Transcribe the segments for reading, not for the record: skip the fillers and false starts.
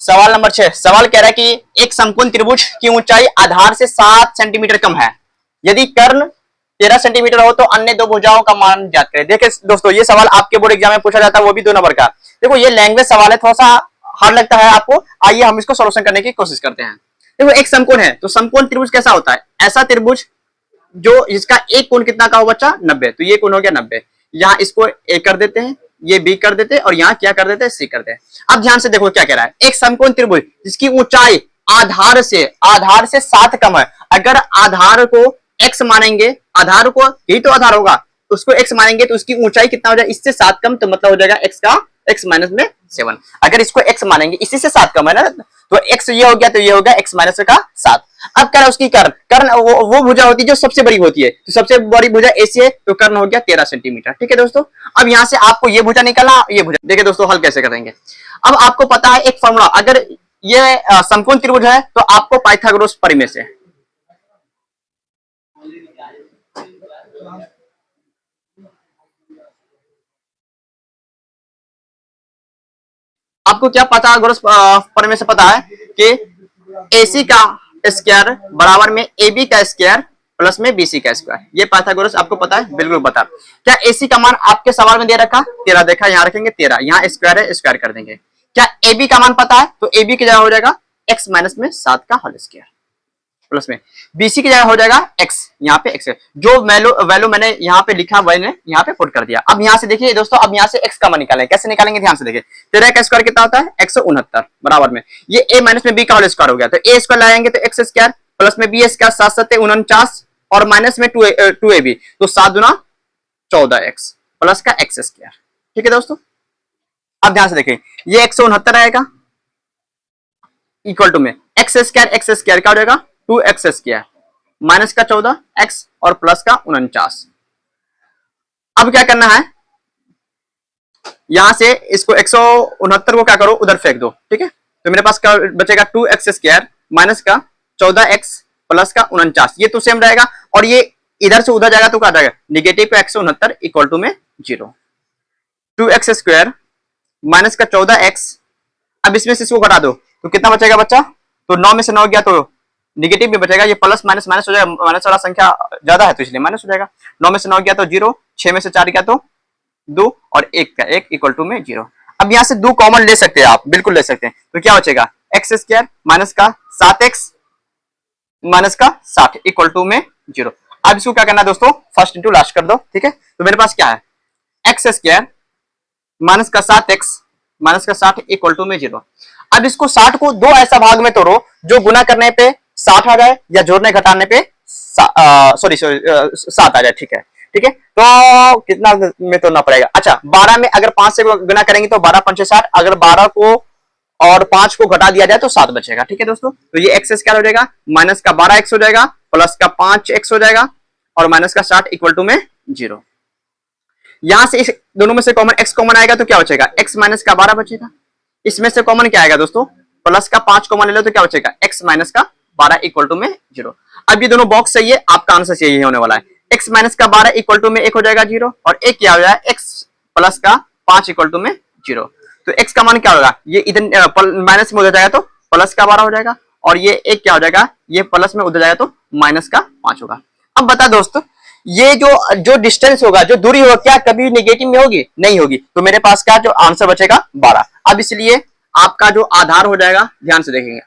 सवाल नंबर 6, सवाल कह रहा है कि एक समकोण त्रिभुज की ऊंचाई आधार से 7 सेंटीमीटर कम है, यदि कर्ण 13 सेंटीमीटर हो तो अन्य दो भुजाओं का मान ज्ञात करें। देखिए दोस्तों, ये सवाल आपके बोर्ड एग्जाम में पूछा जाता है, वो भी 2 नंबर का। देखो ये लैंग्वेज सवाल है, थोड़ा सा हार्ड लगता है आपको। आइए हम इसको सोल्यूशन करने की कोशिश करते हैं। देखो एक समकोण है, तो समकोण त्रिभुज कैसा होता है? ऐसा त्रिभुज जो इसका एक कोण कितना का हो बच्चा? 90। तो ये कोण हो गया 90। यहाँ इसको ए कर देते हैं, ये बी कर देते हैं, और यहाँ क्या कर देते हैं? सी कर देते हैं। अब ध्यान से देखो क्या कह रहा है, एक समकोण त्रिभुज जिसकी ऊंचाई आधार से 7 कम है। अगर आधार को x मानेंगे, आधार को यही तो आधार होगा, उसको x मानेंगे तो उसकी ऊंचाई कितना हो जाएगा? इससे 7 कम, तो मतलब हो जाएगा x का x माइनस में 7। अगर इसको x मानेंगे, इसी से 7 कम है ना, तो x ये हो गया, तो ये हो गया x माइनस का 7। अब कह रहा है उसकी कर्ण, कर्ण वो भुजा होती है जो सबसे बड़ी होती है, तो सबसे बड़ी भुजा AC है, तो कर्ण हो गया 13 सेंटीमीटर। ठीक है दोस्तों, अब यहां से आपको ये भुजा निकालना, ये भुजा। देखिए दोस्तों हल कैसे करेंगे। अब आपको पता है एक फॉर्मूला, अगर ये समकोण त्रिभुज है तो आपको पाइथागोरस प्रमेय से, आपको क्या पाइथागोरस प्रमेय से पता है कि AC का स्क्वायर बराबर में AB का स्क्वायर प्लस में BC का स्क्वायर। ये पाइथागोरस आपको पता है? बिल्कुल पता। क्या AC का मान आपके सवाल में दे रखा 13 देखा, यहाँ रखेंगे 13, यहाँ स्क्वायर है, स्क्वायर कर देंगे। क्या AB का मान पता है? तो AB की जगह हो जाएगा x माइनस में 7 का होल स्क्वायर प्लस में BC की जगह हो जाएगा x, यहाँ पे x है, जो वैल्यू मैंने यहाँ पे लिखा मैंने यहाँ पे पुट कर दिया। अब यहाँ से देखिए दोस्तों, अब यहाँ से x का मान निकालेंगे। कैसे निकालेंगे? ध्यान से देखिए, 13 का स्क्वायर कितना होता है? 169 बराबर में ये a माइनस में b का होल स्क्वायर हो गया, तो a स्क्वायर लाएंगे तो x स्क्वायर प्लस में b स्क्वायर 7 7 49 और माइनस में 2ab, तो 7 दूना 14x प्लस का x स्क्वायर। ठीक है दोस्तों, अब ध्यान से देखिए, ये 169 आएगा इक्वल टू में x स्क्वायर क्या हो जाएगा? 2x स्क्वायर माइनस का 14x और प्लस का 49। अब क्या करना है, यहां से इसको 169 को क्या करो? उधर फेंक दो। ठीक है, तो मेरे पास क्या बचेगा? 2x स्क्वायर माइनस का 14x प्लस का 49, ये तो सेम रहेगा, और ये इधर से उधर जाएगा तो क्या जाएगा? निगेटिव का 169 इक्वल टू में 0। 2x स्क्वायर माइनस का 14x, अब इसमें से इसको घटा दो तो कितना बचेगा बच्चा? तो 9 में से 9 गया तो निगेटिव में बचेगा, ये प्लस माइनस माइनस हो जाएगा, माइनस वाला संख्या ज्यादा है तो इसलिए माइनस हो जाएगा। 9 में से 9 गया तो 0, 6 में से 4 गया तो 2 और 1 का 1 इक्वल टू में 0। अब यहाँ से 2 कॉमन ले सकते हैं आप, बिल्कुल ले सकते हैं, तो क्या बचेगा? एक्स स्क्वायर माइनस का 7x माइनस का 60 इक्वल टू में 0। अब इसको क्या करना है दोस्तों? फर्स्ट इंटू लास्ट कर दो। ठीक है, तो मेरे पास क्या है? एक्स स्क्वायर माइनस का 7x माइनस का 60 इक्वल टू में 0। अब इसको 60 को दो ऐसा भाग में तोड़ो जो गुना करने पे 60 आ जाए या जोड़ने घटाने पे 7 आ जाए। ठीक है, ठीक है, तो कितना में तोड़ना पड़ेगा? अच्छा, 12 में अगर 5 से गुना करेंगे तो 12 पंचे 60, अगर 12 को और 5 को घटा दिया जाए तो 7 बचेगा। ठीक है दोस्तों, तो ये एक्स स्क्वायर हो जाएगा, माइनस का 12x हो जाएगा, प्लस का 5x हो जाएगा, और माइनस का 60 इक्वल टू में 0। यहां से इस दोनों में से कॉमन x कॉमन आएगा तो क्या बचेगा? x माइनस का 12 बचेगा। इसमें से कॉमन क्या आएगा दोस्तों? प्लस का 5 कॉमन ले लो तो क्या बचेगा? x माइनस का 12 इक्वल टू में 0। अब ये दोनों बॉक्स सही है, आपका आंसर सही होने वाला है। x माइनस का 12 इक्वल टू में 1 हो जाएगा 0, और एक क्या हो जाएगा? x प्लस का 5 इक्वल टू में 0। तो x का मान क्या होगा? ये इधर माइनस में उधर जाएगा तो प्लस का 12 हो जाएगा, और ये एक क्या हो जाएगा? ये प्लस में उधर जाएगा तो माइनस का 5 होगा। अब बता दोस्तों, ये जो डिस्टेंस होगा, जो दूरी होगा, क्या कभी नेगेटिव में होगी? नहीं होगी, तो मेरे पास क्या जो आंसर बचेगा 12। अब इसलिए आपका जो आधार हो जाएगा, ध्यान से देखेंगे,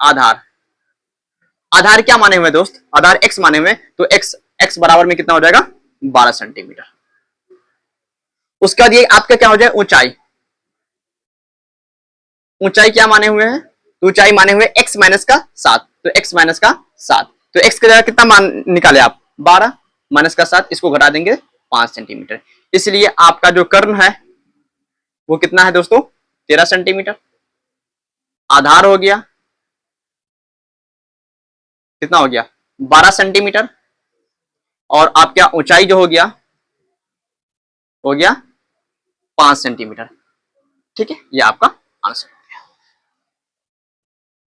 आधार क्या माने हुए दोस्त? आधार x माने हुए, तो x बराबर में कितना हो जाएगा? 12 सेंटीमीटर। उसके बाद ये आपका क्या हो जाए? ऊंचाई क्या माने हुए हैं? ऊंचाई माने हुए x माइनस का 7, तो x माइनस का 7, तो x की जगह कितना मान निकाले आप? 12 माइनस का 7, इसको घटा देंगे 5 सेंटीमीटर। इसलिए आपका जो कर्ण है वो कितना है दोस्तों? 13 सेंटीमीटर। आधार हो गया कितना हो गया? 12 सेंटीमीटर, और आपका ऊंचाई जो हो गया 5 सेंटीमीटर। ठीक है, ये आपका